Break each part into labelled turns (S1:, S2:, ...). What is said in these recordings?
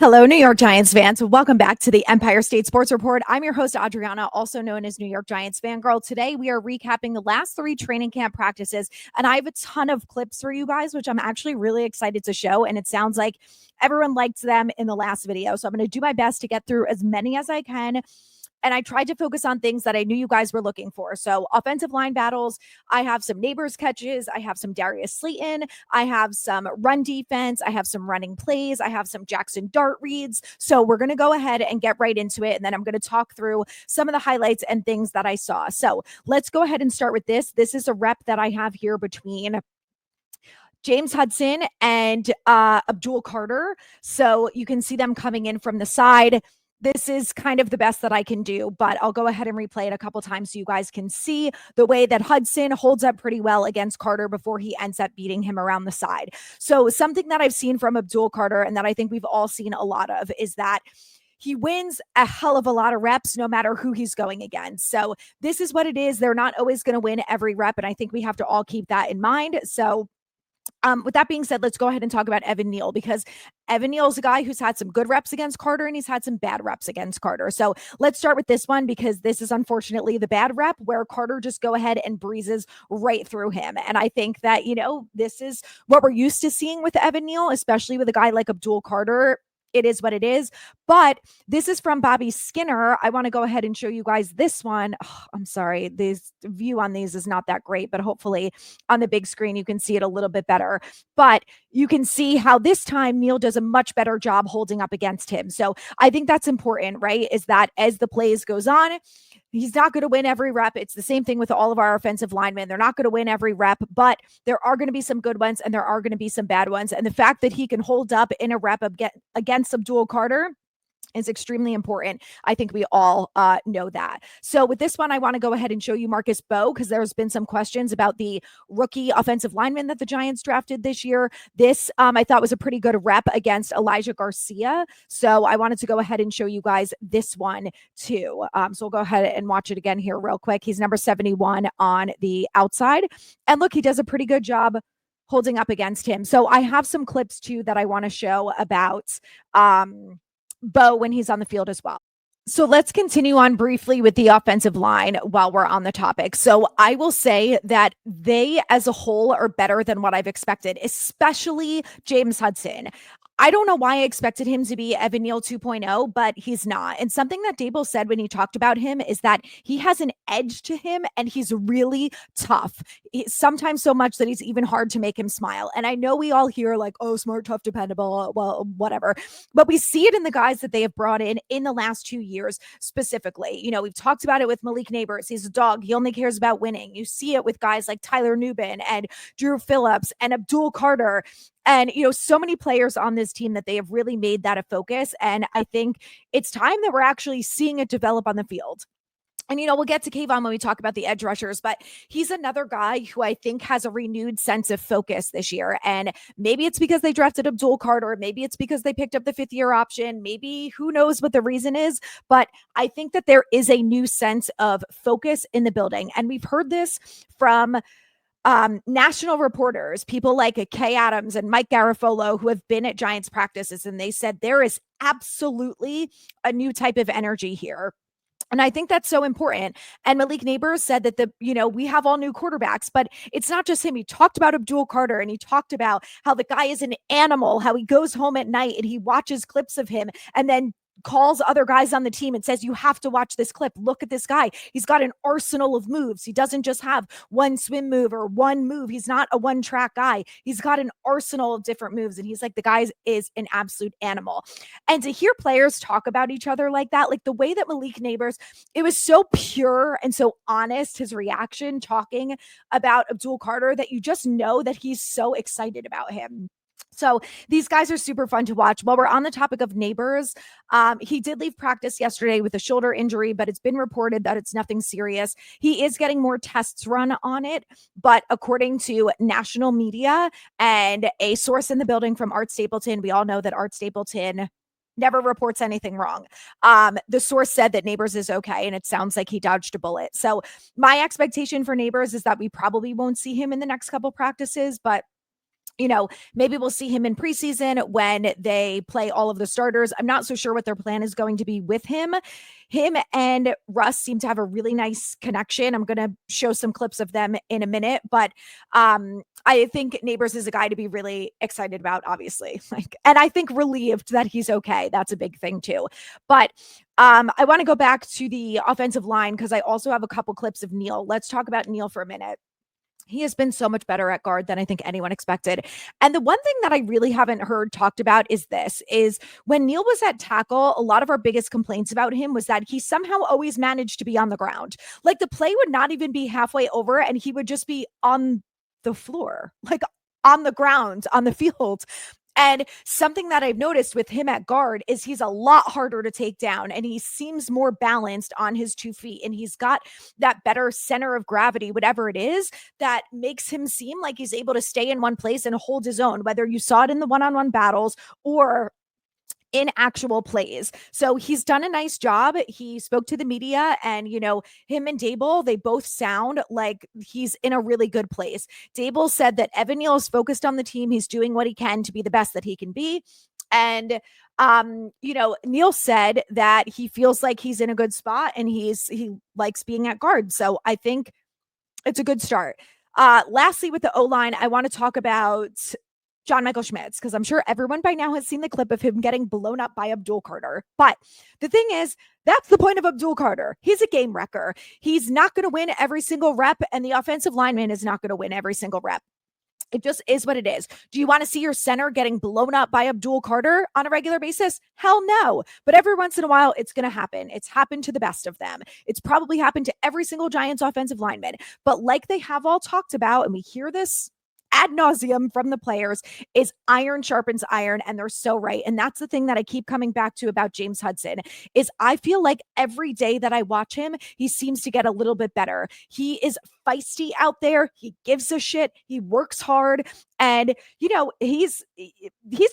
S1: Hello, New York Giants fans. Welcome back to the Empire State Sports Report. I'm your host, Adrianna, also known as New York Giants Fangirl. Today, we are recapping the last 3 training camp practices, and I have a ton of clips for you guys, which I'm actually really excited to show, and it sounds like everyone liked them in the last video, so I'm going to do my best to get through as many as I can. And I tried to focus on things that I knew you guys were looking for. So offensive line battles, I have some Neighbors catches, I have some Darius Slayton, I have some run defense, I have some running plays, I have some Jaxson Dart reads. So we're going to go ahead and get right into it. And then I'm going to talk through some of the highlights and things that I saw. So let's go ahead and start with this. This is a rep that I have here between James Hudson and Abdul Carter. So you can see them coming in from the side. This is kind of the best that I can do, but I'll go ahead and replay it a couple times so you guys can see the way that Hudson holds up pretty well against Carter before he ends up beating him around the side. So something that I've seen from Abdul Carter and that I think we've all seen a lot of is that he wins a hell of a lot of reps no matter who he's going against. So this is what it is. They're not always going to win every rep, and I think we have to all keep that in mind. So with that being said, let's go ahead and talk about Evan Neal, because Evan Neal is a guy who's had some good reps against Carter and he's had some bad reps against Carter. So let's start with this one, because this is unfortunately the bad rep where Carter just go ahead and breezes right through him. And I think that, this is what we're used to seeing with Evan Neal, especially with a guy like Abdul Carter. It is what it is. But this is from Bobby Skinner. I want to go ahead and show you guys this one. Oh, I'm sorry. This view on these is not that great, but hopefully on the big screen, you can see it a little bit better. But you can see how this time Neal does a much better job holding up against him. So I think that's important, right? Is that as the plays goes on, he's not going to win every rep. It's the same thing with all of our offensive linemen. They're not going to win every rep, but there are going to be some good ones and there are going to be some bad ones. And the fact that he can hold up in a rep against Abdul Carter is extremely important. I think we all know that. So with this one, I want to go ahead and show you Marcus Bowe, because there's been some questions about the rookie offensive lineman that the Giants drafted this year. This I thought was a pretty good rep against Elijah Garcia. So I wanted to go ahead and show you guys this one too. So we'll go ahead and watch it again here real quick. He's number 71 on the outside. And look, he does a pretty good job holding up against him. So I have some clips too that I want to show about Bowe when he's on the field as well. So let's continue on briefly with the offensive line while we're on the topic. So I will say that they as a whole are better than what I've expected, especially James Hudson. I don't know why I expected him to be Evan Neal 2.0, but he's not. And something that Dable said when he talked about him is that he has an edge to him and he's really tough. Sometimes so much that he's even hard to make him smile. And I know we all hear like, oh, smart, tough, dependable, well, whatever. But we see it in the guys that they have brought in the last 2 years specifically. We've talked about it with Malik Neighbors. He's a dog. He only cares about winning. You see it with guys like Tyler Nubin and Drew Phillips and Abdul Carter. And, so many players on this team that they have really made that a focus. And I think it's time that we're actually seeing it develop on the field. And, we'll get to Kayvon when we talk about the edge rushers, but he's another guy who I think has a renewed sense of focus this year. And maybe it's because they drafted Abdul Carter. Maybe it's because they picked up the 5th-year option. Maybe who knows what the reason is. But I think that there is a new sense of focus in the building. And we've heard this from national reporters, people like Kay Adams and Mike Garafolo, who have been at Giants practices, and they said there is absolutely a new type of energy here. And I think that's so important. And Malik Neighbors said that we have all new quarterbacks, but it's not just him. He talked about Abdul Carter and he talked about how the guy is an animal, how he goes home at night and he watches clips of him and then calls other guys on the team and says, you have to watch this clip. Look at this guy. He's got an arsenal of moves. He doesn't just have one swim move or one move. He's not a one-track guy. He's got an arsenal of different moves. And he's like, the guy is an absolute animal. And to hear players talk about each other like that, like the way that Malik Neighbors, it was so pure and so honest, his reaction talking about Abdul Carter, that you just know that he's so excited about him. So these guys are super fun to watch. While we're on the topic of Neighbors, he did leave practice yesterday with a shoulder injury, but it's been reported that it's nothing serious. He is getting more tests run on it, but according to national media and a source in the building from Art Stapleton, we all know that Art Stapleton never reports anything wrong. The source said that Neighbors is okay, and it sounds like he dodged a bullet. So my expectation for Neighbors is that we probably won't see him in the next couple practices, but Maybe we'll see him in preseason when they play all of the starters. I'm not so sure what their plan is going to be with him. Him and Russ seem to have a really nice connection. I'm going to show some clips of them in a minute, but I think Neighbors is a guy to be really excited about, obviously. And I think relieved that he's okay. That's a big thing too. But I want to go back to the offensive line because I also have a couple clips of Neal. Let's talk about Neal for a minute. He has been so much better at guard than I think anyone expected. And the one thing that I really haven't heard talked about is when Neal was at tackle, a lot of our biggest complaints about him was that he somehow always managed to be on the ground. Like the play would not even be halfway over and he would just be on the floor, like on the ground, on the field. And something that I've noticed with him at guard is he's a lot harder to take down and he seems more balanced on his 2 feet and he's got that better center of gravity, whatever it is, that makes him seem like he's able to stay in one place and hold his own, whether you saw it in the one-on-one battles or in actual plays. So he's done a nice job. He spoke to the media and, him and Dable, they both sound like he's in a really good place. Dable said that Evan Neal is focused on the team. He's doing what he can to be the best that he can be. And, Neal said that he feels like he's in a good spot and he likes being at guard. So I think it's a good start. Lastly, with the O-line, I want to talk about John Michael Schmitz, because I'm sure everyone by now has seen the clip of him getting blown up by Abdul Carter. But the thing is, that's the point of Abdul Carter. He's a game wrecker. He's not going to win every single rep, and the offensive lineman is not going to win every single rep. It just is what it is. Do you want to see your center getting blown up by Abdul Carter on a regular basis? Hell no. But every once in a while, it's going to happen. It's happened to the best of them. It's probably happened to every single Giants offensive lineman. But like they have all talked about, and we hear this ad nauseum from the players, is iron sharpens iron, and they're so right. And that's the thing that I keep coming back to about James Hudson is I feel like every day that I watch him, he seems to get a little bit better. He is feisty out there. He gives a shit. He works hard. And, he's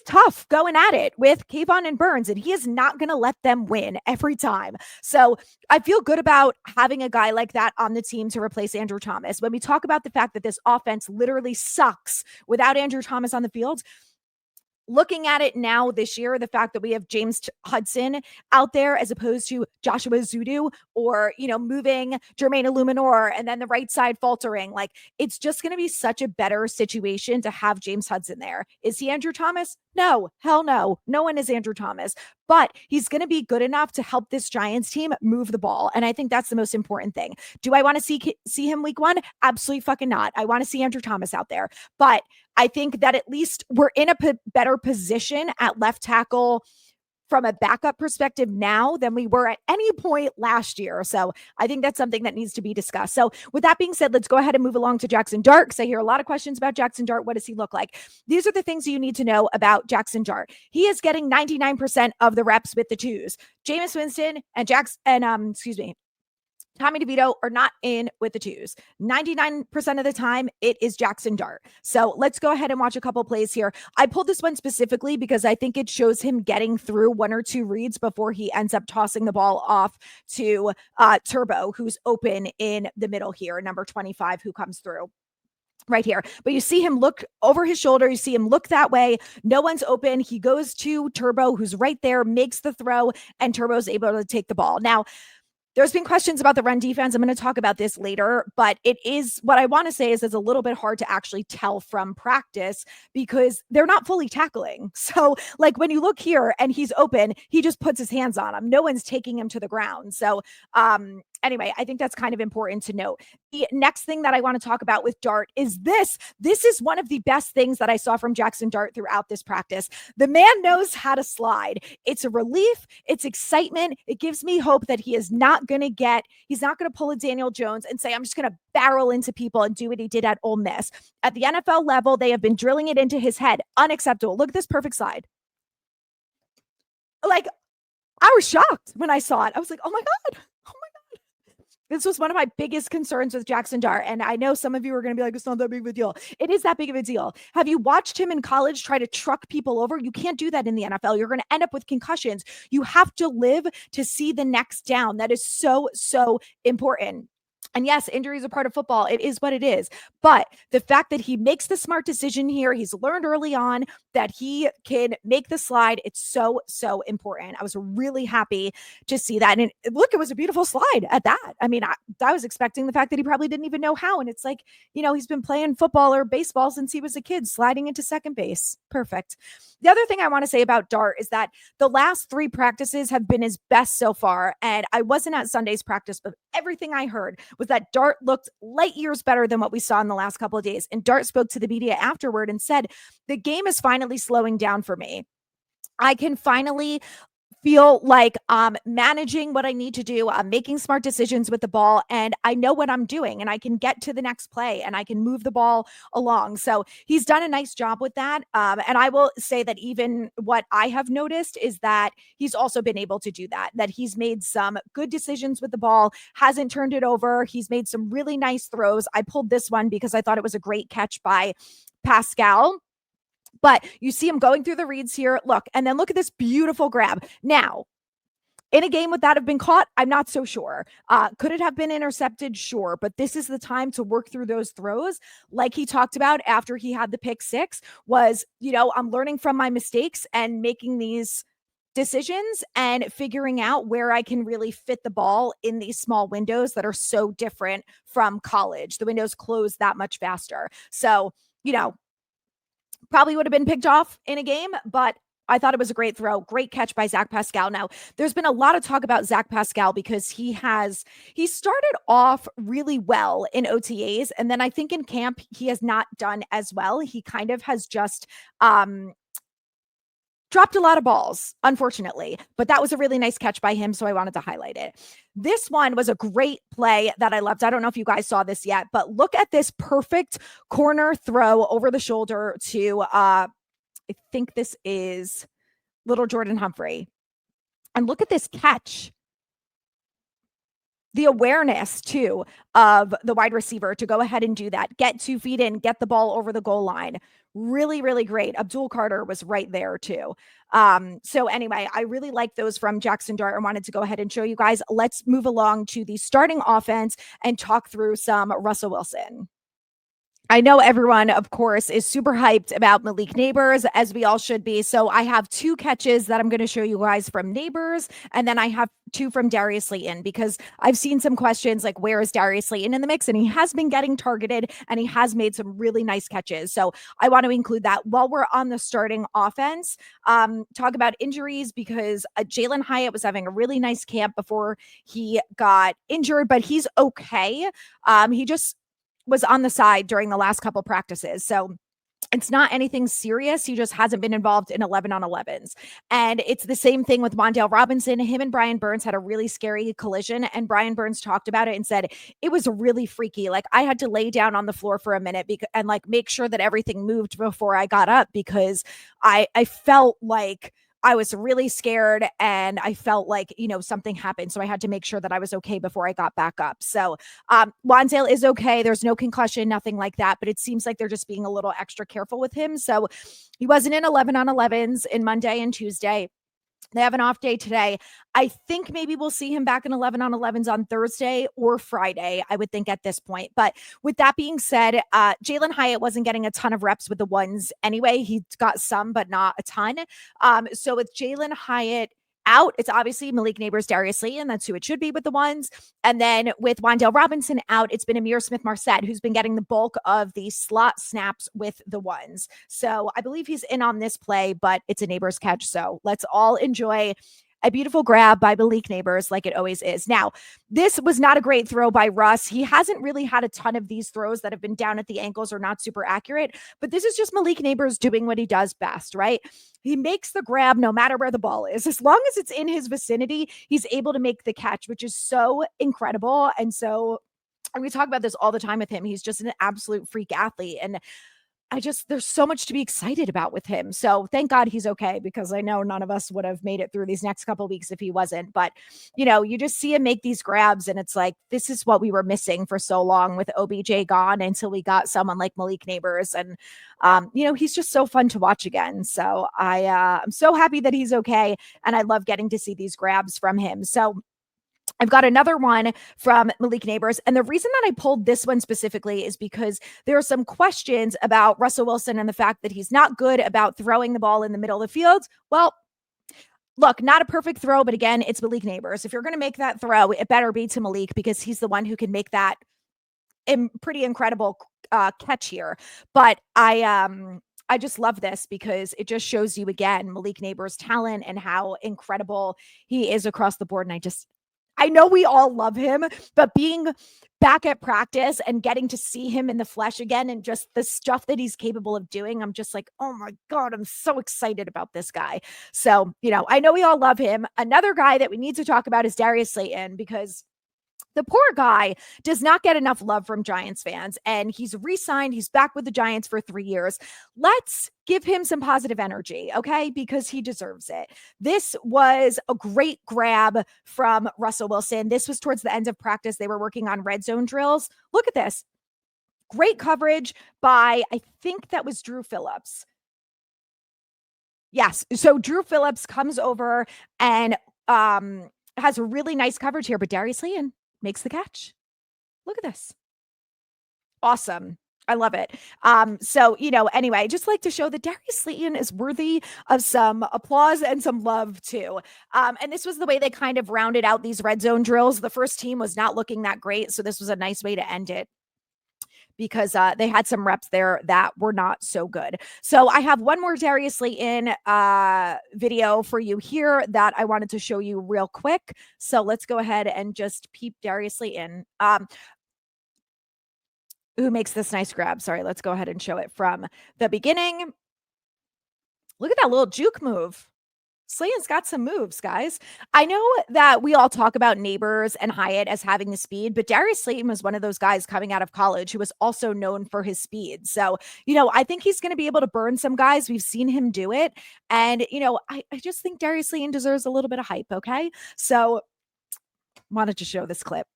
S1: tough going at it with Kayvon and Burns, and he is not going to let them win every time. So I feel good about having a guy like that on the team to replace Andrew Thomas. When we talk about the fact that this offense literally sucks without Andrew Thomas on the field, looking at it now this year, the fact that we have James Hudson out there as opposed to Joshua Zudu or, moving Jermaine Illuminor and then the right side faltering, like it's just going to be such a better situation to have James Hudson there. Is he Andrew Thomas? No, hell no. No one is Andrew Thomas, but he's going to be good enough to help this Giants team move the ball. And I think that's the most important thing. Do I want to see him week 1? Absolutely fucking not. I want to see Andrew Thomas out there, but I think that at least we're in a better position at left tackle from a backup perspective now than we were at any point last year. So I think that's something that needs to be discussed. So with that being said, let's go ahead and move along to Jaxson Dart, because I hear a lot of questions about Jaxson Dart. What does he look like? These are the things you need to know about Jaxson Dart. He is getting 99% of the reps with the twos. Jameis Winston and Tommy DeVito are not in with the twos. 99% of the time, it is Jaxson Dart. So let's go ahead and watch a couple plays here. I pulled this one specifically because I think it shows him getting through 1 or 2 reads before he ends up tossing the ball off to Turbo, who's open in the middle here, number 25, who comes through right here. But you see him look over his shoulder. You see him look that way. No one's open. He goes to Turbo, who's right there, makes the throw, and Turbo's able to take the ball. Now, there's been questions about the run defense. I'm going to talk about this later, but it is what I want to say is it's a little bit hard to actually tell from practice because they're not fully tackling. So like when you look here and he's open, he just puts his hands on him. No one's taking him to the ground. So anyway, I think that's kind of important to note. The next thing that I want to talk about with Dart is this. This is one of the best things that I saw from Jaxson Dart throughout this practice. The man knows how to slide. It's a relief. It's excitement. It gives me hope that he's not going to pull a Daniel Jones and say, I'm just going to barrel into people and do what he did at Ole Miss. At the NFL level, they have been drilling it into his head. Unacceptable. Look at this perfect slide. Like, I was shocked when I saw it. I was like, oh my God. This was one of my biggest concerns with Jaxson Dart. And I know some of you are going to be like, it's not that big of a deal. It is that big of a deal. Have you watched him in college try to truck people over? You can't do that in the NFL. You're going to end up with concussions. You have to live to see the next down. That is so, so important. And yes, injuries are part of football. It is what it is. But the fact that he makes the smart decision here, he's learned early on that he can make the slide. It's so, so important. I was really happy to see that. And look, it was a beautiful slide at that. I mean, I was expecting the fact that he probably didn't even know how. And it's like, he's been playing football or baseball since he was a kid, sliding into second base. Perfect. The other thing I want to say about Dart is that the last 3 practices have been his best so far. And I wasn't at Sunday's practice, but everything I heard was that Dart looked light years better than what we saw in the last couple of days. And Dart spoke to the media afterward and said, the game is finally slowing down for me. I can finally feel like I'm managing what I need to do. I'm making smart decisions with the ball, and I know what I'm doing, and I can get to the next play, and I can move the ball along. So he's done a nice job with that. And I will say that even what I have noticed is that he's also been able to do that he's made some good decisions with the ball, hasn't turned it over. He's made some really nice throws. I pulled this one because I thought it was a great catch by Pascal. But you see him going through the reads here. Look, and then look at this beautiful grab. Now, in a game would that have been caught? I'm not so sure. Could it have been intercepted? Sure. But this is the time to work through those throws. Like he talked about after he had the pick 6 was, I'm learning from my mistakes and making these decisions and figuring out where I can really fit the ball in these small windows that are so different from college. The windows close that much faster. So, probably would have been picked off in a game, but I thought it was a great throw. Great catch by Zach Pascal. Now, there's been a lot of talk about Zach Pascal because he started off really well in OTAs. And then I think in camp, he has not done as well. He kind of has just dropped a lot of balls, unfortunately, but that was a really nice catch by him, so I wanted to highlight it. This one was a great play that I loved. I don't know if you guys saw this yet, but look at this perfect corner throw over the shoulder to, I think this is little Jordan Humphrey. And look at this catch. The awareness, too, of the wide receiver to go ahead and do that, get 2 feet in, get the ball over the goal line. Really, really great. Abdul Carter was right there, too. So anyway, I really like those from Jaxson Dart. I wanted to go ahead and show you guys. Let's move along to the starting offense and talk through some Russell Wilson. I know everyone, of course, is super hyped about Malik Neighbors, as we all should be. So I have 2 catches that I'm going to show you guys from Neighbors, and then I have 2 from Darius Slayton, because I've seen some questions like, where is Darius Slayton in the mix? And he has been getting targeted, and he has made some really nice catches. So I want to include that while we're on the starting offense. Talk about injuries, because Jalen Hyatt was having a really nice camp before he got injured, but he's okay. He just was on the side during the last couple practices. So it's not anything serious. He just hasn't been involved in 11-on-11s. And it's the same thing with Wan'Dale Robinson. Him and Brian Burns had a really scary collision, and Brian Burns talked about it and said it was really freaky. Like, I had to lay down on the floor for a minute and like make sure that everything moved before I got up, because I felt like I was really scared, and I felt like, something happened. So I had to make sure that I was okay before I got back up. So Wan'Dale is okay. There's no concussion, nothing like that, but it seems like they're just being a little extra careful with him. So he wasn't in 11-on-11s in Monday and Tuesday. They have an off day today. I think maybe we'll see him back in 11-on-11s on Thursday or Friday, I would think at this point. But with that being said, Jalen Hyatt wasn't getting a ton of reps with the ones anyway. He got some, but not a ton. So with Jalen Hyatt out, it's obviously Malik Neighbors, Darius Slayton. That's who it should be with the ones. And then with Wan'Dale Robinson out, it's been Amir Smith-Marset who's been getting the bulk of the slot snaps with the ones. So I believe he's in on this play, but it's a Neighbors catch. So let's all enjoy a beautiful grab by Malik Neighbors, like it always is. Now, this was not a great throw by Russ. He hasn't really had a ton of these throws that have been down at the ankles or not super accurate, but this is just Malik Neighbors doing what he does best, right? He makes the grab no matter where the ball is. As long as it's in his vicinity, he's able to make the catch, which is so incredible. And we talk about this all the time with him. He's just an absolute freak athlete. And there's so much to be excited about with him. So thank God he's okay, because I know none of us would have made it through these next couple of weeks if he wasn't. But, you just see him make these grabs, and it's like, this is what we were missing for so long with OBJ gone, until we got someone like Malik Neighbors. And, he's just so fun to watch again. So I'm so happy that he's okay. And I love getting to see these grabs from him. So I've got another one from Malik Neighbors. And the reason that I pulled this one specifically is because there are some questions about Russell Wilson and the fact that he's not good about throwing the ball in the middle of the field. Well, look, not a perfect throw, but again, it's Malik Neighbors. If you're going to make that throw, it better be to Malik because he's the one who can make that pretty incredible catch here. But I just love this because it just shows you again Malik Neighbors' talent and how incredible he is across the board. And I know we all love him, but being back at practice and getting to see him in the flesh again and just the stuff that he's capable of doing, I'm just like, oh my God, I'm so excited about this guy. So, I know we all love him. Another guy that we need to talk about is Darius Slayton because the poor guy does not get enough love from Giants fans, and he's re-signed. He's back with the Giants for 3 years. Let's give him some positive energy, okay? Because he deserves it. This was a great grab from Russell Wilson. This was towards the end of practice. They were working on red zone drills. Look at this. Great coverage by, I think that was Drew Phillips. Yes. So Drew Phillips comes over and has a really nice coverage here, but Darius Slayton makes the catch. Look at this. Awesome. I love it. So, anyway, I just like to show that Darius Slayton is worthy of some applause and some love too. And this was the way they kind of rounded out these red zone drills. The first team was not looking that great. So this was a nice way to end it, because they had some reps there that were not so good. So I have one more Darius Slayton video for you here that I wanted to show you real quick. So let's go ahead and just peep Darius Slayton, who makes this nice grab. Sorry, let's go ahead and show it from the beginning. Look at that little juke move. Slayton's got some moves, guys. I know that we all talk about Neighbors and Hyatt as having the speed, but Darius Slayton was one of those guys coming out of college who was also known for his speed. So, I think he's going to be able to burn some guys. We've seen him do it. And, I just think Darius Slayton deserves a little bit of hype, okay? So, wanted to show this clip.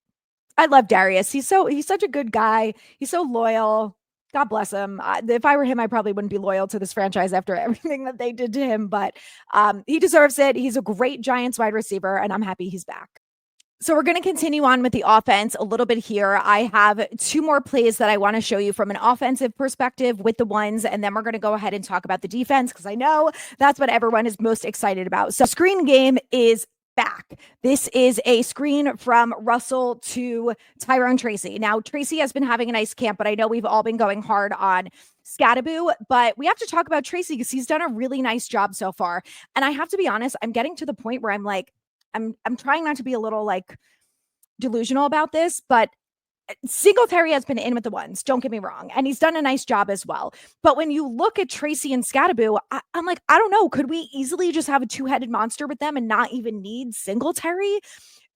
S1: I love Darius. He's such a good guy. He's so loyal. God bless him. If I were him, I probably wouldn't be loyal to this franchise after everything that they did to him, but he deserves it. He's a great Giants wide receiver, and I'm happy he's back. So we're going to continue on with the offense a little bit here. I have 2 more plays that I want to show you from an offensive perspective with the ones, and then we're going to go ahead and talk about the defense because I know that's what everyone is most excited about. So screen game is back. This is a screen from Russell to Tyrone Tracy. Now, Tracy has been having a nice camp, but I know we've all been going hard on Scattaboo, but we have to talk about Tracy because he's done a really nice job so far. And I have to be honest, I'm getting to the point where I'm like, I'm trying not to be a little like delusional about this, but Singletary has been in with the ones, don't get me wrong, and he's done a nice job as well. But when you look at Tracy and Scattaboo, I'm like, I don't know, could we easily just have a 2-headed monster with them and not even need Singletary?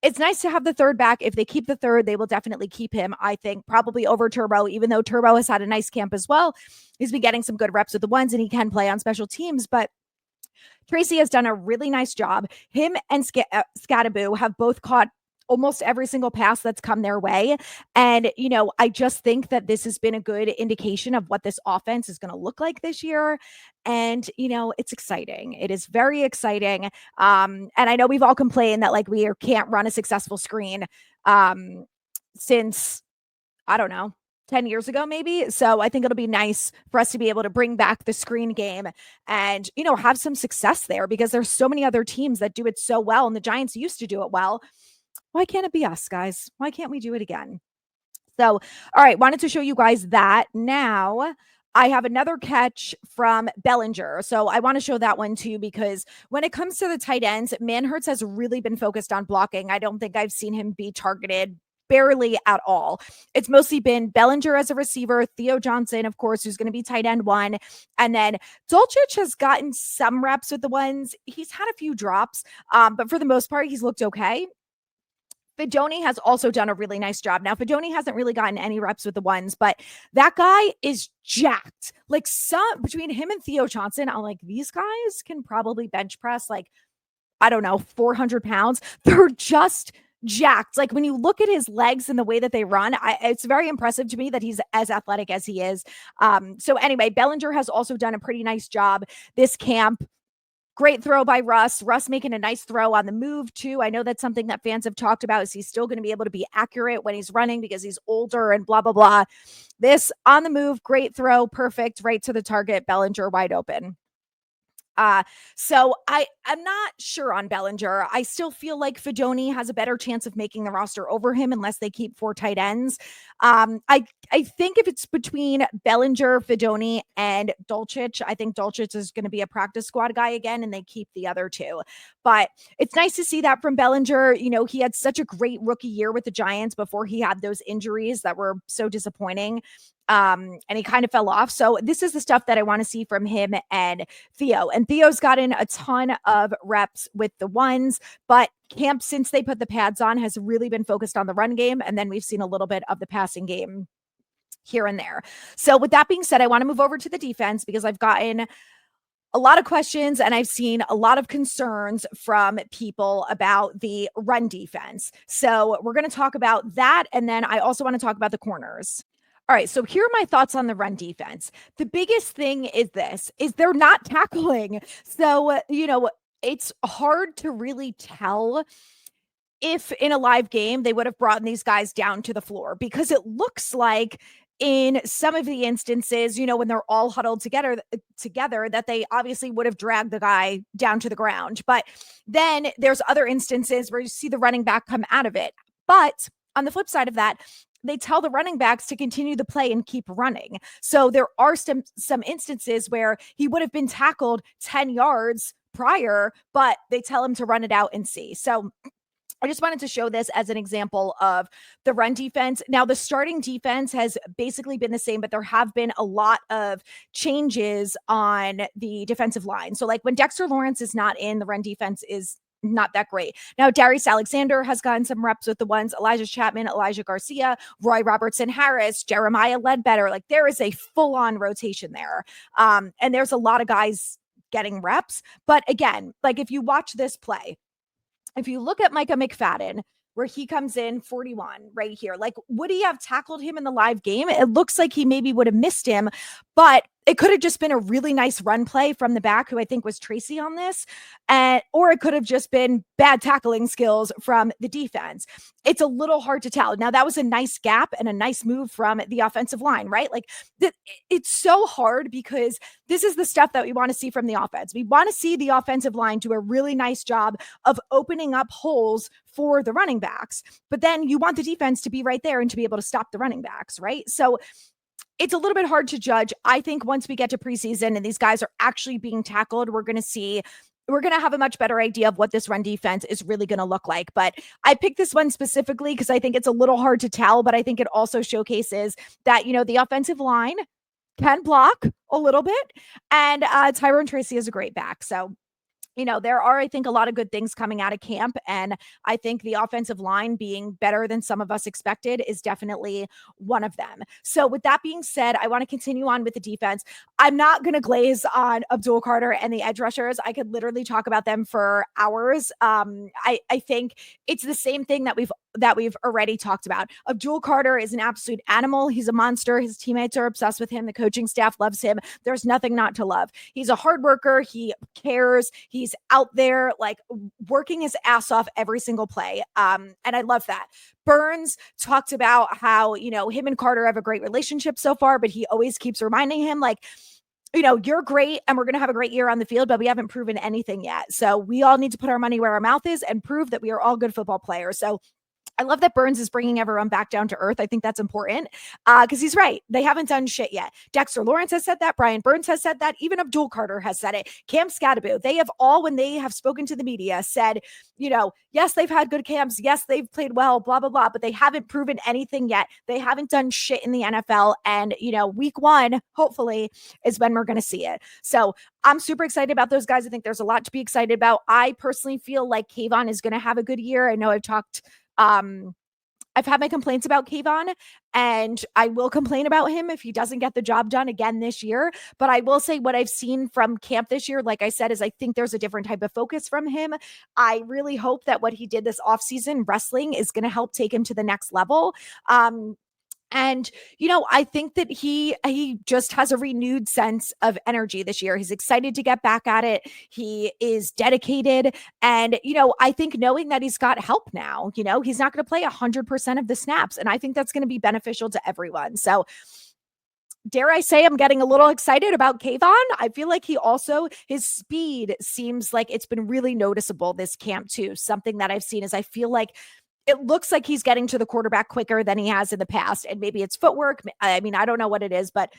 S1: It's nice to have the third back. If they keep the third, they will definitely keep him, I think, probably over Turbo, even though Turbo has had a nice camp as well. He's been getting some good reps with the ones, and he can play on special teams, but Tracy has done a really nice job. Him and Scattaboo have both caught almost every single pass that's come their way. And, I just think that this has been a good indication of what this offense is going to look like this year. And, it's exciting. It is very exciting. And I know we've all complained that like we can't run a successful screen since, I don't know, 10 years ago, maybe. So I think it'll be nice for us to be able to bring back the screen game and, have some success there because there's so many other teams that do it so well. And the Giants used to do it well. Why can't it be us, guys? Why can't we do it again? So, all right, wanted to show you guys that. Now, I have another catch from Bellinger. So I want to show that one too, because when it comes to the tight ends, Manhurts has really been focused on blocking. I don't think I've seen him be targeted barely at all. It's mostly been Bellinger as a receiver, Theo Johnson, of course, who's going to be tight end 1. And then Dulcich has gotten some reps with the ones. He's had a few drops, but for the most part, he's looked okay. Fidoni has also done a really nice job. Now, Fidoni hasn't really gotten any reps with the ones, but that guy is jacked. Like between him and Theo Johnson, I'm like, these guys can probably bench press like, I don't know, 400 pounds. They're just jacked. Like when you look at his legs and the way that they run, it's very impressive to me that he's as athletic as he is. So anyway, Bellinger has also done a pretty nice job this camp. Great throw by Russ. Russ making a nice throw on the move, too. I know that's something that fans have talked about. Is he's still going to be able to be accurate when he's running because he's older and blah, blah, blah. This on the move, great throw, perfect, right to the target. Bellinger wide open. So I'm not sure on Bellinger. I still feel like Fidone has a better chance of making the roster over him unless they keep 4 tight ends. I think if it's between Bellinger, Fidone, and Dulcich, I think Dulcich is going to be a practice squad guy again, and they keep the other 2. But it's nice to see that from Bellinger. You know, he had such a great rookie year with the Giants before he had those injuries that were so disappointing. And he kind of fell off. So this is the stuff that I want to see from him and Theo. And Theo's gotten a ton of reps with the ones, but camp, since they put the pads on, has really been focused on the run game. And then we've seen a little bit of the passing game here and there. So with that being said, I want to move over to the defense because I've gotten a lot of questions and I've seen a lot of concerns from people about the run defense. So we're going to talk about that. And then I also want to talk about the corners. All right, so here are my thoughts on the run defense. The biggest thing is they're not tackling. So, it's hard to really tell if in a live game they would have brought these guys down to the floor, because it looks like in some of the instances, when they're all huddled together that they obviously would have dragged the guy down to the ground. But then there's other instances where you see the running back come out of it. But on the flip side of that, they tell the running backs to continue the play and keep running. So there are some instances where he would have been tackled 10 yards prior, but they tell him to run it out and see. So I just wanted to show this as an example of the run defense. Now, the starting defense has basically been the same, but there have been a lot of changes on the defensive line. So like when Dexter Lawrence is not in, the run defense is not that great. Now, Darius Alexander has gotten some reps with the ones, Elijah Chapman, Elijah Garcia, Roy Robertson Harris, Jeremiah Ledbetter. Like there is a full-on rotation there. And there's a lot of guys getting reps. But again, like if you watch this play, if you look at Micah McFadden, where he comes in 41 right here, like would he have tackled him in the live game? It looks like he maybe would have missed him, but it could have just been a really nice run play from the back, who I think was Tracy on this, or it could have just been bad tackling skills from the defense. It's a little hard to tell. Now, that was a nice gap and a nice move from the offensive line, right? Like it's so hard because this is the stuff that we want to see from the offense. We want to see the offensive line do a really nice job of opening up holes for the running backs, but then you want the defense to be right there and to be able to stop the running backs, right? So it's a little bit hard to judge. I think once we get to preseason and these guys are actually being tackled, we're going to have a much better idea of what this run defense is really going to look like. But I picked this one specifically because I think it's a little hard to tell, but I think it also showcases that, the offensive line can block a little bit, and Tyrone Tracy is a great back. So there are, I think, a lot of good things coming out of camp. And I think the offensive line being better than some of us expected is definitely one of them. So with that being said, I want to continue on with the defense. I'm not going to glaze on Abdul Carter and the edge rushers. I could literally talk about them for hours. I think it's the same thing that we've already talked about. Abdul Carter is an absolute animal. He's a monster. His teammates are obsessed with him. The coaching staff loves him. There's nothing not to love. He's a hard worker. He cares. He's out there like working his ass off every single play. And I love that. Burns talked about how, him and Carter have a great relationship so far, but he always keeps reminding him like, you're great and we're going to have a great year on the field, but we haven't proven anything yet. So we all need to put our money where our mouth is and prove that we are all good football players. So I love that Burns is bringing everyone back down to earth. I think that's important because he's right. They haven't done shit yet. Dexter Lawrence has said that. Brian Burns has said that. Even Abdul Carter has said it. Cam Scadaboo. They have all, when they have spoken to the media, said, yes, they've had good camps. Yes, they've played well, blah, blah, blah, but they haven't proven anything yet. They haven't done shit in the NFL. And, week 1, hopefully, is when we're going to see it. So I'm super excited about those guys. I think there's a lot to be excited about. I personally feel like Kayvon is going to have a good year. I know I've had my complaints about Kayvon, and I will complain about him if he doesn't get the job done again this year. But I will say what I've seen from camp this year, like I said, is I think there's a different type of focus from him. I really hope that what he did this offseason, wrestling, is going to help take him to the next level. And, I think that he just has a renewed sense of energy this year. He's excited to get back at it. He is dedicated. And, I think knowing that he's got help now, he's not going to play 100% of the snaps. And I think that's going to be beneficial to everyone. So, dare I say, I'm getting a little excited about Kayvon. I feel like his speed seems like it's been really noticeable this camp too. Something that I've seen is I feel like it looks like he's getting to the quarterback quicker than he has in the past. And maybe it's footwork. I mean, I don't know what it is, but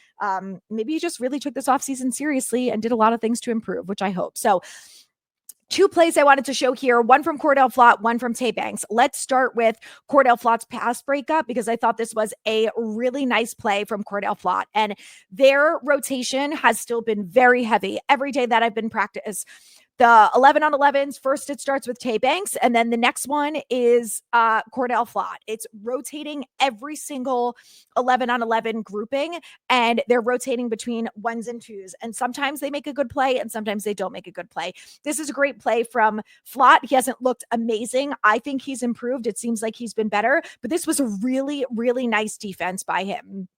S1: maybe he just really took this offseason seriously and did a lot of things to improve, which I hope. So, two plays I wanted to show here, one from Cordell Flott, one from Tay Banks. Let's start with Cordell Flott's pass breakup because I thought this was a really nice play from Cordell Flott. And their rotation has still been very heavy every day that I've been practice. The 11 on 11s, first it starts with Tay Banks, and then the next one is Cordell Flott. It's rotating every single 11 on 11 grouping, and they're rotating between ones and twos. And sometimes they make a good play, and sometimes they don't make a good play. This is a great play from Flott. He hasn't looked amazing. I think he's improved. It seems like he's been better, but this was a really, really nice defense by him.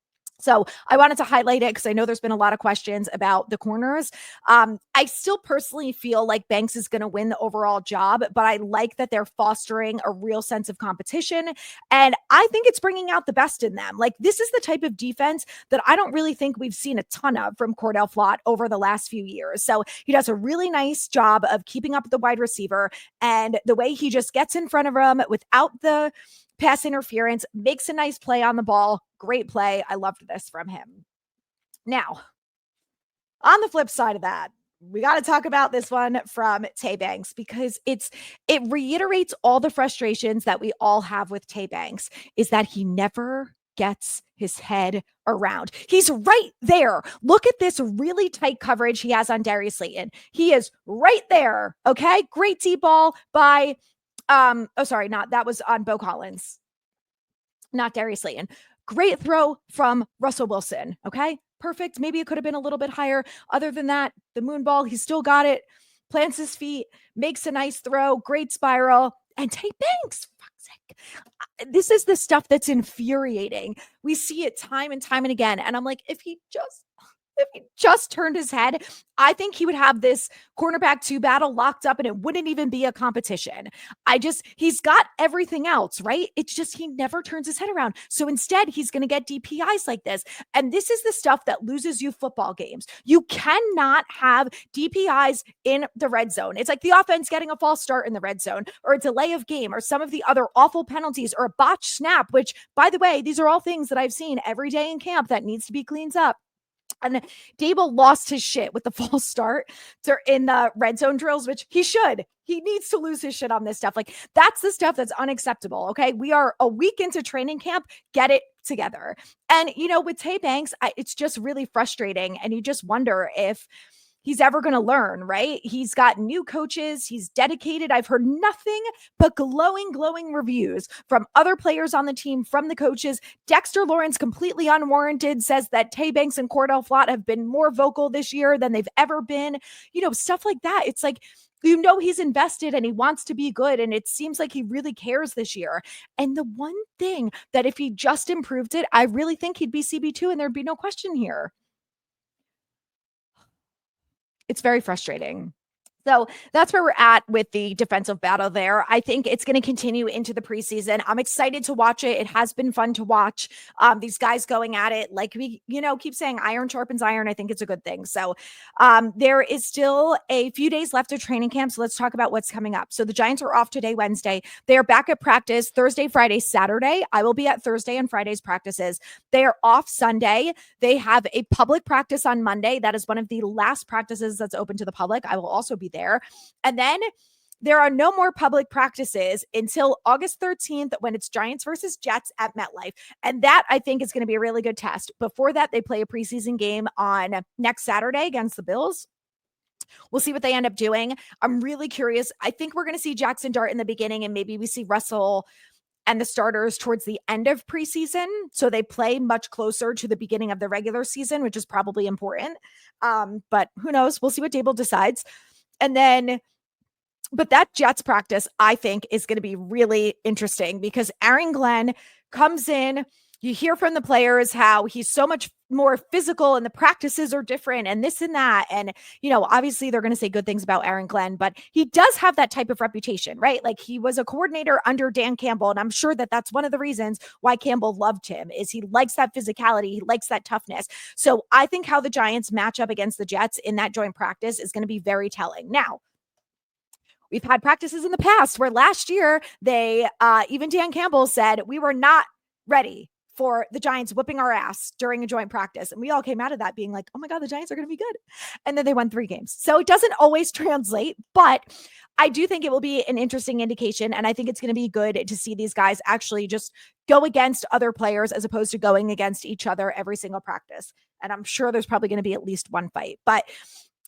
S1: So I wanted to highlight it because I know there's been a lot of questions about the corners. I still personally feel like Banks is going to win the overall job, but I like that they're fostering a real sense of competition. And I think it's bringing out the best in them. Like, this is the type of defense that I don't really think we've seen a ton of from Cordell Flott over the last few years. So he does a really nice job of keeping up with the wide receiver, and the way he just gets in front of him without the pass interference, makes a nice play on the ball. Great play. I loved this from him. Now, on the flip side of that, we got to talk about this one from Tay Banks because it reiterates all the frustrations that we all have with Tay Banks, is that he never gets his head around. He's right there. Look at this really tight coverage he has on Darius Slayton. He is right there. Okay. Great deep ball by that was on Bo Collins, not Darius Slayton. Great throw from Russell Wilson. Okay, perfect. Maybe it could have been a little bit higher. Other than that, the moon ball, he still got it, plants his feet, makes a nice throw, great spiral, and Tay Banks, fuck's sake. This is the stuff that's infuriating. We see it time and time and again. And I'm like, if he just turned his head, I think he would have this cornerback 2 battle locked up and it wouldn't even be a competition. He's got everything else, right? It's just he never turns his head around. So instead, he's going to get DPIs like this. And this is the stuff that loses you football games. You cannot have DPIs in the red zone. It's like the offense getting a false start in the red zone, or a delay of game, or some of the other awful penalties, or a botched snap, which, by the way, these are all things that I've seen every day in camp that needs to be cleaned up. And Dable lost his shit with the false start in the red zone drills, which he should. He needs to lose his shit on this stuff. Like, that's the stuff that's unacceptable. Okay. We are a week into training camp. Get it together. And, with Tay Banks, it's just really frustrating. And you just wonder if he's ever going to learn, right? He's got new coaches. He's dedicated. I've heard nothing but glowing reviews from other players on the team, from the coaches. Dexter Lawrence, completely unwarranted, says that Tay Banks and Cordell Flott have been more vocal this year than they've ever been. Stuff like that. It's like, he's invested and he wants to be good. And it seems like he really cares this year. And the one thing that if he just improved it, I really think he'd be CB2 and there'd be no question here. It's very frustrating. So that's where we're at with the defensive battle there. I think it's going to continue into the preseason. I'm excited to watch it. It has been fun to watch these guys going at it. Like we, keep saying iron sharpens iron. I think it's a good thing. So there is still a few days left of training camp. So let's talk about what's coming up. So the Giants are off today, Wednesday. They are back at practice Thursday, Friday, Saturday. I will be at Thursday and Friday's practices. They are off Sunday. They have a public practice on Monday. That is one of the last practices that's open to the public. I will also be there. And then there are no more public practices until August 13th when it's Giants versus Jets at MetLife. And that, I think, is going to be a really good test. Before that, they play a preseason game on next Saturday against the Bills. We'll see what they end up doing. I'm really curious. I think we're going to see Jaxson Dart in the beginning, and maybe we see Russell and the starters towards the end of preseason. So they play much closer to the beginning of the regular season, which is probably important. But who knows? We'll see what Dable decides. And then, but that Jets practice, I think, is going to be really interesting because Aaron Glenn comes in You hear from the players how he's so much more physical and the practices are different and this and that. And, obviously they're going to say good things about Aaron Glenn, but he does have that type of reputation, right? Like he was a coordinator under Dan Campbell. And I'm sure that that's one of the reasons why Campbell loved him is he likes that physicality. He likes that toughness. So I think how the Giants match up against the Jets in that joint practice is going to be very telling. Now, we've had practices in the past where last year even Dan Campbell said we were not ready for the Giants whipping our ass during a joint practice. And we all came out of that being like, oh my God, the Giants are going to be good. And then they won 3 games. So it doesn't always translate, but I do think it will be an interesting indication. And I think it's going to be good to see these guys actually just go against other players as opposed to going against each other every single practice. And I'm sure there's probably going to be at least one fight, but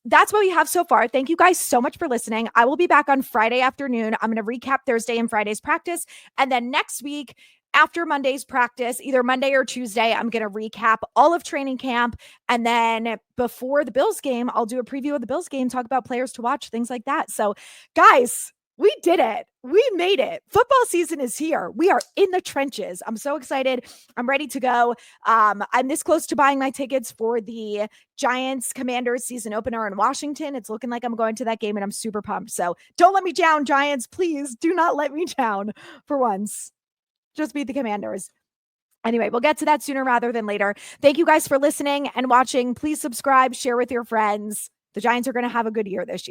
S1: that's what we have so far. Thank you guys so much for listening. I will be back on Friday afternoon. I'm going to recap Thursday and Friday's practice. And then next week, after Monday's practice, either Monday or Tuesday, I'm going to recap all of training camp. And then before the Bills game, I'll do a preview of the Bills game, talk about players to watch, things like that. So guys, we did it. We made it. Football season is here. We are in the trenches. I'm so excited. I'm ready to go. I'm this close to buying my tickets for the Giants Commanders season opener in Washington. It's looking like I'm going to that game and I'm super pumped. So don't let me down, Giants. Please do not let me down for once. Just beat the Commanders. Anyway, we'll get to that sooner rather than later. Thank you guys for listening and watching. Please subscribe, share with your friends. The Giants are going to have a good year this year.